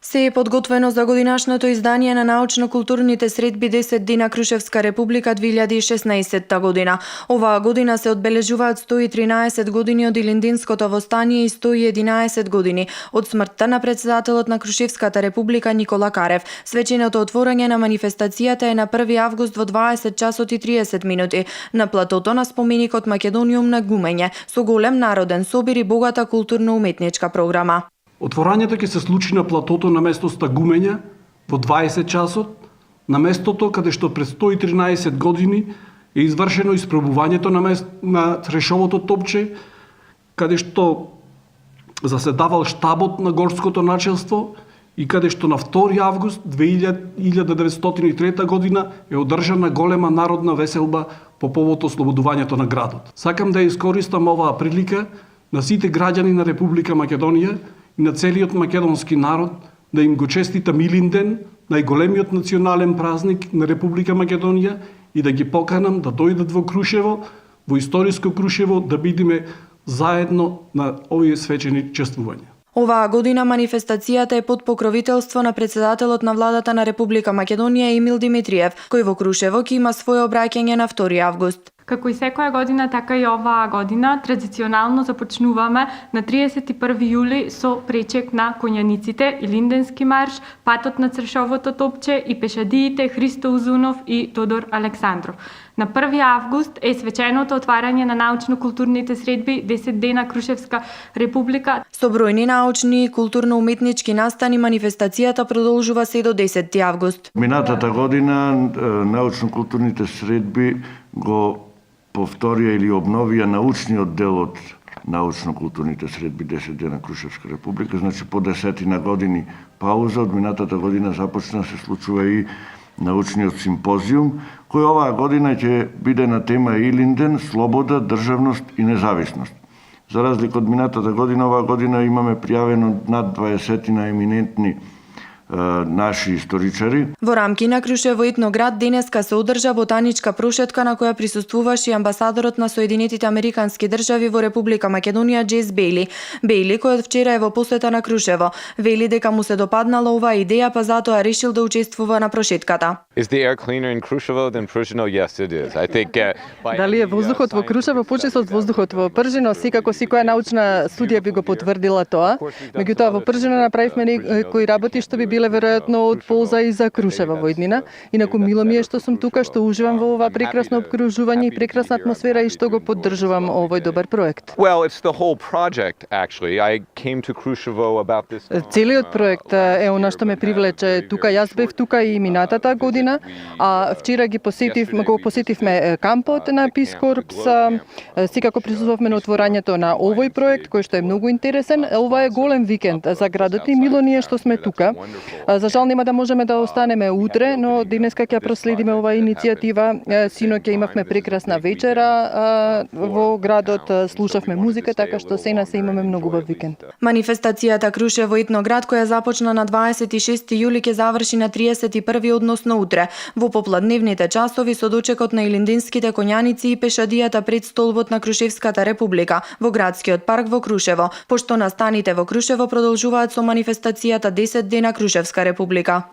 Се е подготвено за годинашното издание на научно-културните средби 10 дена Крушевска република 2016 година. Оваа година се одбележуваат 113 години од Илиндинското востание и 111 години од смртта на председателот на Крушевската република Никола Карев. Свеченото отворање на манифестацијата е на 1 август во 20 часот и 30 минути на платото на споменикот Македониум на Гумење со голем народен собир и богата културно-уметничка програма. Отворањето ќе се случи на платото на местоста Гумења во 20 часот, на местото каде што пред 113 години е извршено испробувањето на Трешовото топче, каде што заседавал штабот на горското начелство и каде што на 2 август 1903 година е одржана голема народна веселба по повод ослободувањето на градот. Сакам да искористам оваа прилика на сите граѓани на Република Македонија и на целиот македонски народ да им го честитам Илинден, најголемиот национален празник на Република Македонија, и да ги поканам да дојдат во Крушево, во историско Крушево, да бидеме заедно на овие свечени чествувања. Оваа година манифестацијата е под покровителство на председателот на владата на Република Македонија Емил Димитриев, кој во Крушево ќе има свое обраќање на 2 август. Како и секоја година, така и оваа година традиционално започнуваме на 31 јули со пречек на конјаниците, Илинденски марш, патот на Трешовото топче и пешадиите Христо Узунов и Тодор Александров. На 1 август е свеченото отварање на научно-културните средби 10 дена Крушевска република. Со бројни научни и културно-уметнички настани манифестацијата продолжува се до 10 август. Минатата година научно-културните средби го повторија или обновија научниот дел од научно-културните средби 10 дена Крушевска република, значи по 10 години пауза. Од минатата година започна да се случува и научниот симпозиум, кој оваа година ќе биде на тема Илинден, слобода, државност и независност. За разлика од минатата година, оваа година имаме пријавено над 20 еминентни наши историчари. Во рамки на Крушево етноград денеска се одржа ботаничка прошетка на која присуствуваше и амбасадорот на Соединетите Американски држави во Република Македонија Джейс Бејли. Бејли, кој од вчера е во посета на Крушево, вели дека му се допаднала оваа идеја, па затоа решил да учествува на прошетката. Is the air cleaner in Krushevo than Pršino? Yes, it is. I think Дали е воздухот во Крушево почист од воздухот во Пржино? Секако секоја научна студија би го потврдила тоа. Меѓутоа во Пржино направивме некои работи што би биле веројатно од полза и за Крушево во иднина. Инаку мило ми е што сум тука, што уживам во ова прекрасно обкружување и прекрасна атмосфера и што го поддржувам овој добар проект. Well, it's the whole project actually. I came to Krushevo about this. Целиот проект е она што ме привлече тука. Јас бев тука и минатата година, а вчера го посетивме кампот на Peace Corps. Секако присуствувавме на отворањето на овој проект кој што е многу интересен. Ова е голем викенд за градот и мило ни е што сме тука. За жал нема да можеме да останеме утре, но денеска ќе проследиме оваа иницијатива. Синоќа имавме прекрасна вечера во градот, слушавме музика, така што сена се имаме многу убав викенд. Манифестацијата Крушево етноград, која започна на 26 јули, ќе заврши на 31, односно утре, во попладневните часови со дочекот на илиндинските коњаници и пешадијата пред столбот на Крушевската република во градскиот парк во Крушево, пошто настаните во Крушево продолжуваат со манифестацијата 10 дена Крушевска република.